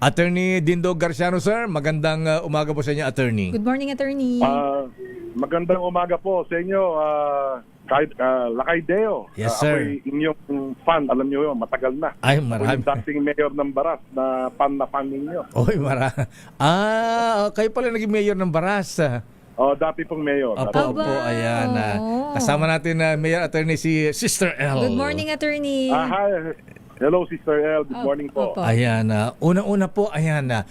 Attorney Dindo Garciano, sir. Magandang umaga po sa inyo, attorney. Good morning, attorney. Magandang umaga po sa inyo, Lakay Deo. Yes, sir. Ako'y inyong fan, alam niyo yun, matagal na. Ay, Ako marami. yung dating mayor ng Baras na fan ninyo. Oy, kayo pala naging mayor ng Baras. Dati pong mayor. Opo, ayan. Kasama natin na Mayor Attorney si Sister L. Good morning, attorney. Hi. Hello, Sister L. Good morning po. Opo. Ayan, unang-una po, ayan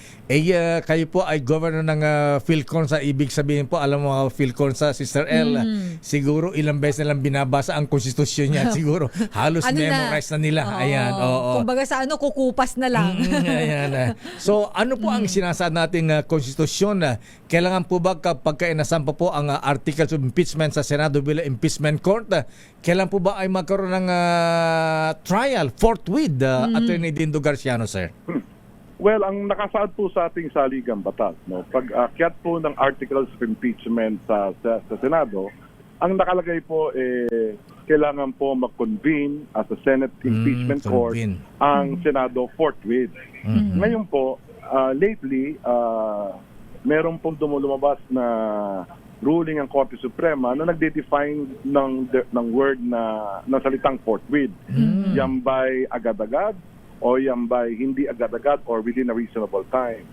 kayo po ay governor ng PhilConsa. Ibig sabihin po, alam mo PhilConsa, Sister L, siguro ilang beses na lang binabasa ang konstitusyon niya. Siguro halos memorize na nila. Ayan, oo. Kumbaga sa kukupas na lang. Ayan. So, ano po ang sinasaad nating konstitusyon? Kailangan po ba kapag inasampa po ang articles of impeachment sa Senado bilang impeachment court, kailan po ba ay magkaroon ng trial forthwith, Attorney Dindo Garciano, sir? Well, ang nakasaad po sa ating saligang batas, no, pag akyat po ng articles of impeachment sa Senado, ang nakalagay po kailangan po mag-convene as a Senate impeachment court ang Senado forthwith. Ngayon po, lately, meron pong lumabas na ruling ang Korte Suprema na nagde-define ng word ng salitang forthwith. Yan ba'y agad-agad o yan ba'y hindi agad-agad or within a reasonable time.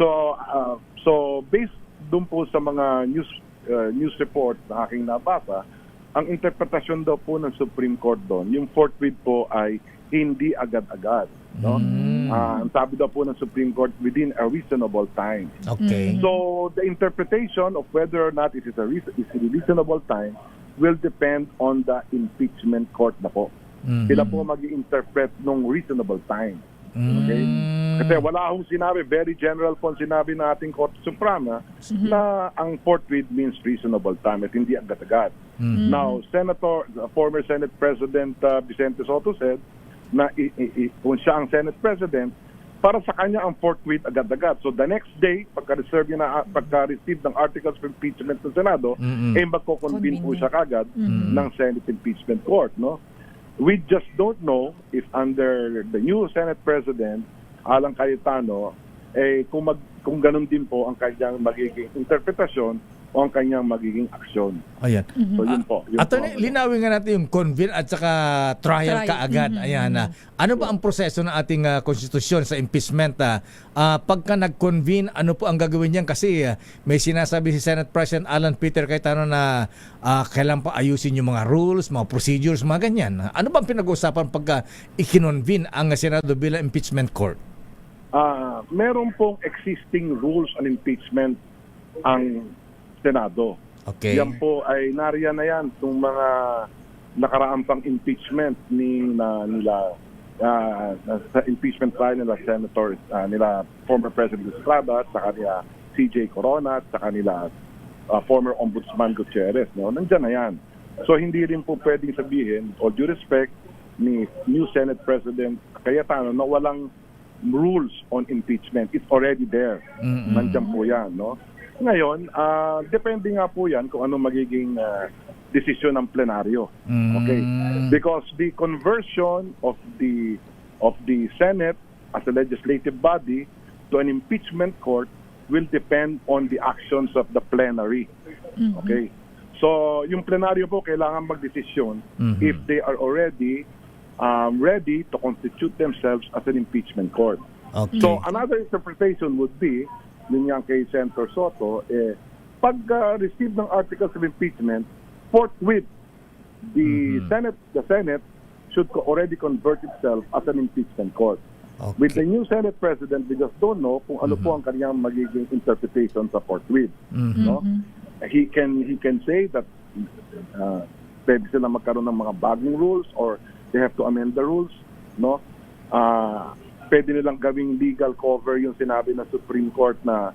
So based dun po sa mga news report na aking nabasa, ang interpretasyon daw po ng Supreme Court doon, yung forthwith po ay hindi agad-agad. No? Ang sabi daw po ng Supreme Court, within a reasonable time. Okay. So the interpretation of whether or not it is a reasonable time will depend on the impeachment court na po. Sila po mag-i-interpret ng reasonable time. Okay? Kasi wala akong sinabi, very general po ang sinabi ng ating Korte Suprema na ang forthwith means reasonable time at hindi agad-agad. Now, former Senate President Vicente Soto said na kung siya ang Senate President, para sa kanya ang forthwith agad-agad. So the next day, pagka-receive ng articles of impeachment ng Senado, magko-convene po siya kagad ng Senate Impeachment Court. No? We just don't know if under the new Senate President, Alan Cayetano, kung ganun din po ang kanyang magiging interpretasyon o ang kanyang magiging aksyon. Ayan. So yun po. Attorney, linawin nga natin yung convene at saka trial kaagad. Ayan. Ano ba ang proseso ng ating konstitusyon sa impeachment? Pagka nag-convene, ano po ang gagawin niyan? Kasi may sinasabi si Senate President Alan Peter Cayetano na kailan pa ayusin yung mga rules, mga procedures, mga ganyan. Ano ba ang pinag-uusapan pagka i-convene ang Senado bilang impeachment court? Meron pong existing rules on impeachment ang Senado. Okay. Yan po ay nariyan na yan itong mga nakaraang pang impeachment nila sa impeachment trial nila senators, nila former President Estrada at saka nila CJ Corona at saka nila former Ombudsman Gutierrez. No? Nandiyan na yan. So hindi rin po pwedeng sabihin, all due respect, ni new Senate President Cayetano na walang rules on impeachment. It's already there. Nandiyan po yan. No? Ngayon, depende nga po yan kung ano magiging desisyon ng plenaryo. Okay? Because the conversion of the Senate as a legislative body to an impeachment court will depend on the actions of the plenary. Okay? So, yung plenaryo po kailangan magdesisyon if they are already ready to constitute themselves as an impeachment court. Okay. So, another interpretation would be yun nga kay Senator Soto, pag-receive ng articles of impeachment, forthwith, the Senate should already convert itself as an impeachment court. Okay. With the new Senate President, we just don't know kung ano po ang kanyang magiging interpretation sa forthwith. No? He can say that pwede sila magkaroon ng mga bagong rules or they have to amend the rules. No? Pwede nilang gawing legal cover yung sinabi ng Supreme Court na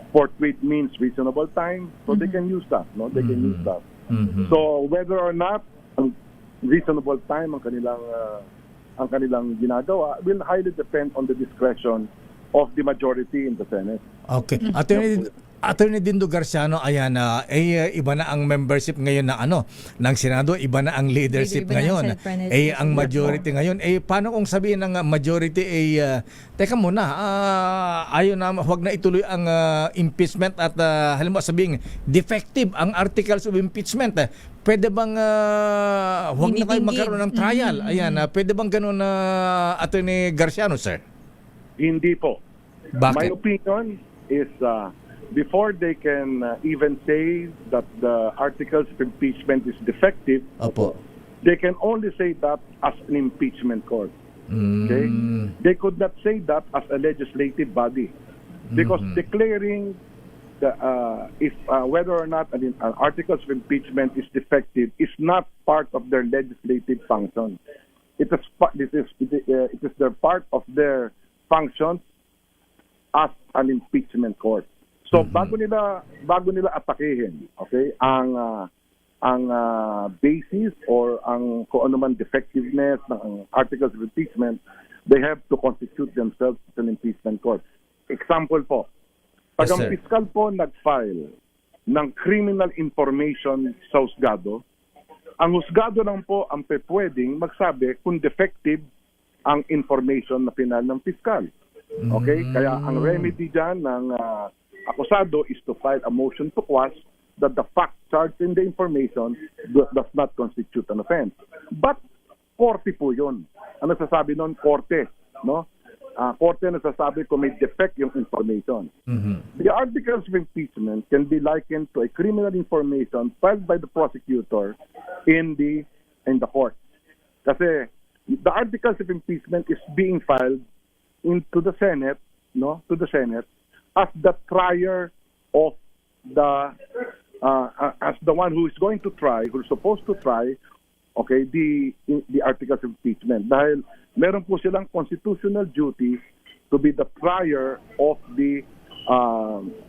forthwith means reasonable time. So they can use that. No? They can use that. So whether or not ang reasonable time ang kanilang ginagawa will highly depend on the discretion of the majority in the Senate. Okay. Attorney Attorney Dindo Garciano, ayan na iba na ang membership ngayon na ng Senado, iba na ang leadership Iba na ang ngayon. Senate President. Ang majority ngayon, paano kung sabihin ng majority teka muna, ayaw na, huwag na ituloy ang impeachment at halimbawa sabihin defective ang articles of impeachment. Pwede bang huwag na kayo Dinidinggin. magkaroon ng trial? Ayan, pwede bang ganun Attorney Garciano, sir? Hindi po. My Bakit? opinion is before they can even say that the articles of impeachment is defective, Opo. they can only say that as an impeachment court. Okay? They could not say that as a legislative body because declaring the if whether or not an articles of impeachment is defective is not part of their legislative function. It is their part of their functions as an impeachment court. So bago nila atakihin, okay, ang basis or ang kung ano man defectiveness ng articles of impeachment, they have to constitute themselves as an impeachment court. Example po, pag Yes, ang sir. piskal po nag-file ng criminal information sa husgado, ang husgado lang po ang pwedeng magsabi kung defective ang information na pinal ng piskal. Okay? Kaya ang remedy dyan ng akusado is to file a motion to quash that the fact charged in the information does not constitute an offense. But korte po yun. Ano sasabi nun? Korte. No? Korte na sasabi kung may defect yung information. The articles of impeachment can be likened to a criminal information filed by the prosecutor in the court. Kasi the articles of impeachment is being filed into the Senate, to the Senate, as the trier of the as the one who is going to try, who is supposed to try, okay, the articles of impeachment. Dahil meron po silang constitutional duty to be the trier of the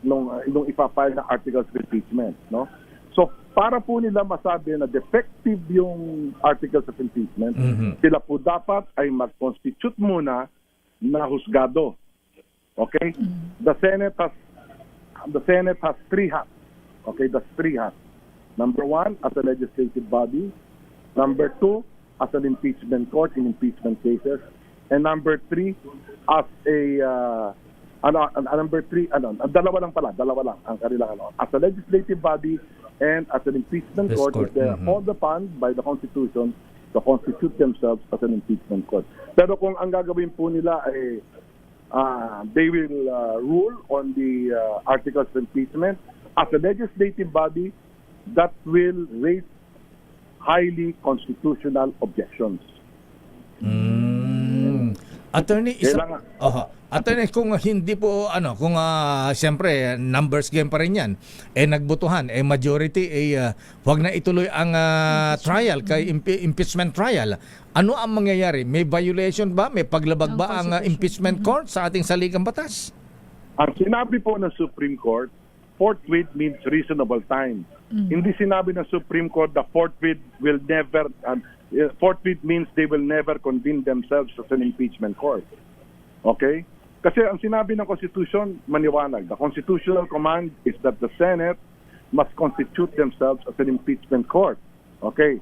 nung ipafile na articles of impeachment, no? So para po nila masabi na defective yung articles of impeachment, sila po dapat ay mag-constitute muna na husgado. Okay? The Senate has three hats. Okay, that's three hats. Number one, as a legislative body. Number two, as an impeachment court in impeachment cases. And number three, as dalawa lang ang kanilang as a legislative body and as an impeachment This court, court, if they are called upon by the Constitution to constitute themselves as an impeachment court. Pero kung ang gagawin po nila ay they will rule on the articles of impeachment as a legislative body, that will raise highly constitutional objections. Attorney, Kailangan- Attorney, kung hindi po kung siyempre numbers game pa rin 'yan. Nagbotohan, majority huwag na ituloy ang trial kay impeachment trial. Ano ang mangyayari? May violation ba? May paglabag Ang ba ang Constitution. impeachment court sa ating saligang batas? Ang sinabi po ng Supreme Court, forthwith means reasonable time. Hindi sinabi ng Supreme Court that forthwith will never, forthwith means they will never convene themselves as an impeachment court. Okay? Kasi ang sinabi ng Constitution, maniwanag. The constitutional command is that the Senate must constitute themselves as an impeachment court. Okay?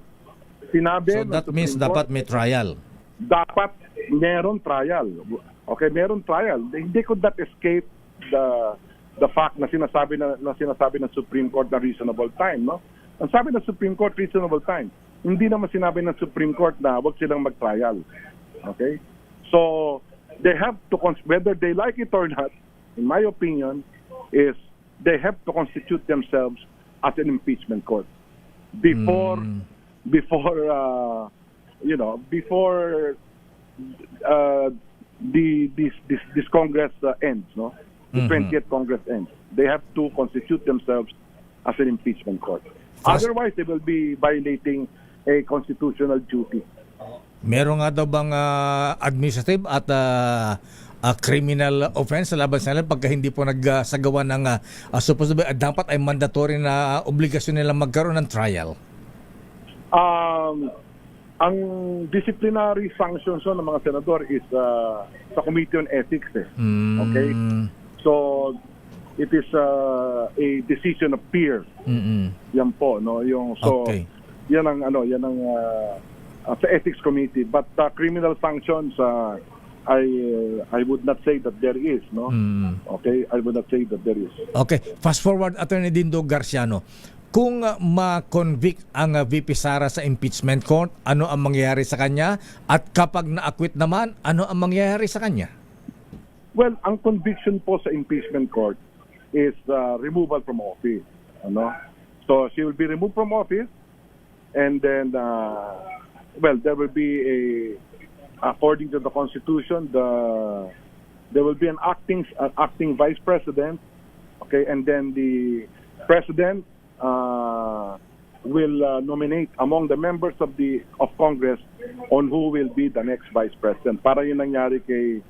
Sinabi So ng that means Supreme dapat Court, may trial. dapat meron trial. Okay, meron trial. Hindi could not escape the fact na sinasabi ng Supreme Court na reasonable time, no? Ang sabi ng Supreme Court reasonable time. Hindi naman sinabi ng Supreme Court na wag silang mag-trial. Okay? So they have to whether they like it or not, in my opinion, is they have to constitute themselves as an impeachment court before this Congress ends, no? The 20th Congress ends. They have to constitute themselves as an impeachment court. Otherwise, they will be violating a constitutional duty. Meron nga daw bang administrative at criminal offense sa laban sa nila pagka hindi po nagsagawa ng supposedly dapat ay mandatory na obligasyon nila magkaroon ng trial? Ang disciplinary sanctions ng mga senador is sa Committee on Ethics. Okay? So, it is a decision of peers. Mm-mm. Yan po, no, yung so Okay. yan ang sa ethics committee, but criminal sanctions I would not say that there is, no. Okay, I would not say that there is. Okay, fast forward, Attorney Dindo Garciano. Kung ma-convict ang VP Sara sa impeachment court, ano ang mangyayari sa kanya? At kapag na-acquit naman, ano ang mangyayari sa kanya? Well, ang conviction po sa impeachment court is removal from office. Ano? So she will be removed from office, and then, there will be according to the Constitution, there will be an acting vice president. Okay, and then the president will nominate among the members of Congress on who will be the next vice president. Para yun nangyari kay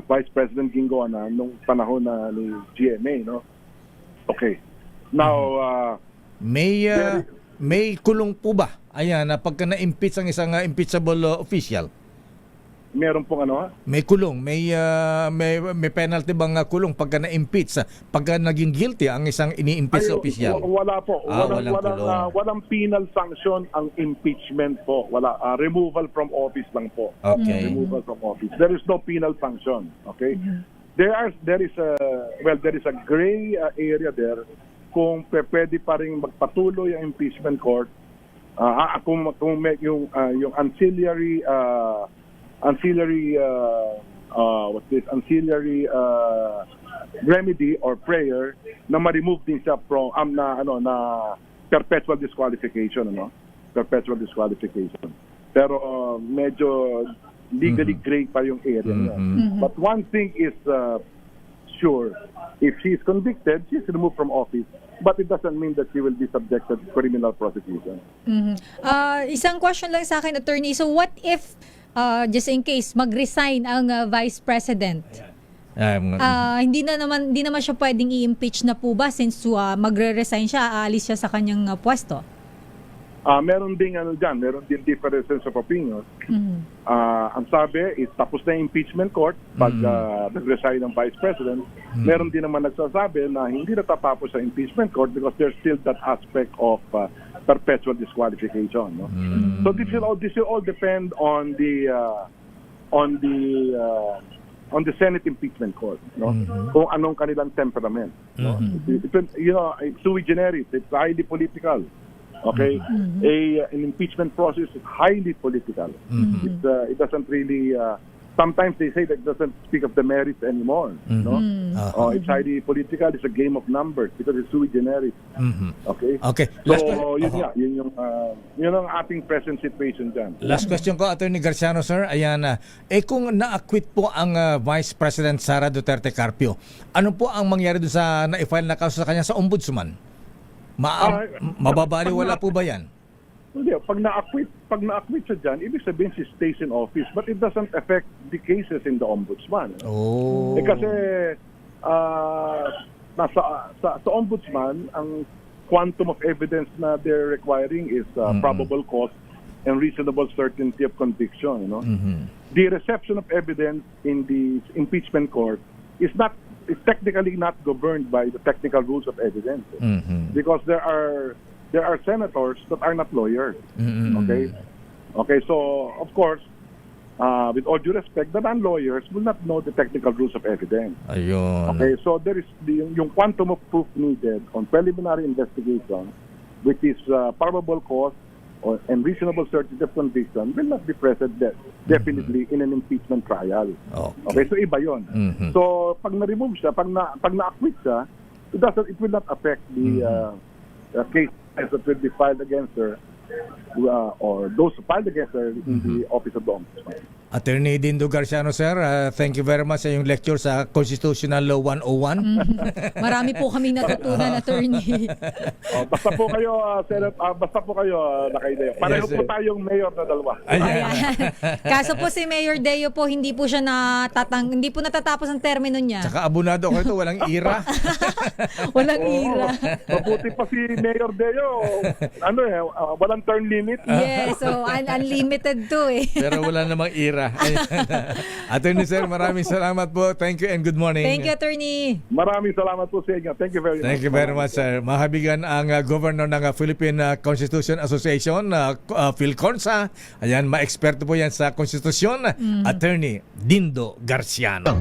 Vice President Gingoana nung panahon na ni GMA, no? Okay. Now, may kulong po ba? Ayan, pagka na-impeach ang isang impeachable official? meron pong ano? May kulong, may penalty bang kulong pagka na-impeach, pagka naging guilty ang isang ini-impeach na official? Wala po. Walang penal sanction ang impeachment po. Wala. Removal from office lang po. Okay. Removal from office. There is no penal sanction. Okay? There is a gray area there kung pwede pa rin magpatuloy ang impeachment court kung may yung ancillary remedy or prayer na ma-remove din siya from na perpetual disqualification, pero medyo legally gray pa yung area niya. But one thing is sure, if she is convicted, she is removed from office. But it doesn't mean that she will be subjected to criminal prosecution. Isang question lang sa akin, attorney. So what if, just in case, mag-resign ang vice president? Hindi naman siya pwedeng i-impeach na po ba since magre-resign siya, aalis siya sa kanyang pwesto? Meron din meron din differences of opinion. Ang sabi is tapos na yung impeachment court pag nag-resign ng vice president. Meron din naman nagsasabi na hindi natatapos sa impeachment court because there's still that aspect of perpetual disqualification. No? So this will all depend on the Senate impeachment court. No? Kung anong kanilang temperament. No? It's sui generis. It's highly political. Okay, an impeachment process is highly political. It doesn't really. Sometimes they say that it doesn't speak of the merits anymore. No, it's highly political. It's a game of numbers because it's sui generis. Okay. Okay. So yun yung ating present situation dyan. Last question ko, Attorney Garciano, sir. Ayan, kung na-acquit po ang Vice President Sara Duterte Carpio, ano po ang mangyari doon sa na-file na kaso sa kanya sa ombudsman? Mababaliwala po ba yan? Hindi, pag na-acquit siya dyan, ibig sabihin she stays in office, but it doesn't affect the cases in the ombudsman. Kasi sa ombudsman, ang quantum of evidence na they're requiring is probable cause and reasonable certainty of conviction. The reception of evidence in the impeachment court is technically not governed by the technical rules of evidence, because there are senators that are not lawyers. Okay, so of course, with all due respect, the non-lawyers will not know the technical rules of evidence. Ayun. Okay, so there is yung quantum of proof needed on preliminary investigation, which is probable cause and reasonable certainty of conviction, will not be present definitely in an impeachment trial. Okay, so iba yun. So pag na-remove siya, pag na-acquit siya, it will not affect the case that will be filed against her or those filed against her in the office of the ombudsman. Attorney Dindo Garciano, sir, thank you very much sa yung lecture sa Constitutional Law 101. Marami po kaming natutunan, attorney. Basta po kayo, nakaidea. Pareho po tayong mayor na dalawa. Ayan. Kaso po si Mayor Deo po, hindi po natatapos ang termino niya. Tsaka abunado ko ito, walang ira. Walang ira. Mabuti pa si Mayor Deo. Walang term limit. Yes, so unlimited to eh. Pero wala namang ira. Ayan. Attorney Sir, maraming salamat po. Thank you and good morning. Thank you, Attorney. Maraming salamat po sa inyo. Thank you very much. Thank you very much, sir. Mahabigan ang Governor ng Philippine Constitution Association, PhilConsa. Ayan, ma-eksperto po yan sa konstitusyon, Attorney Dindo Garciano.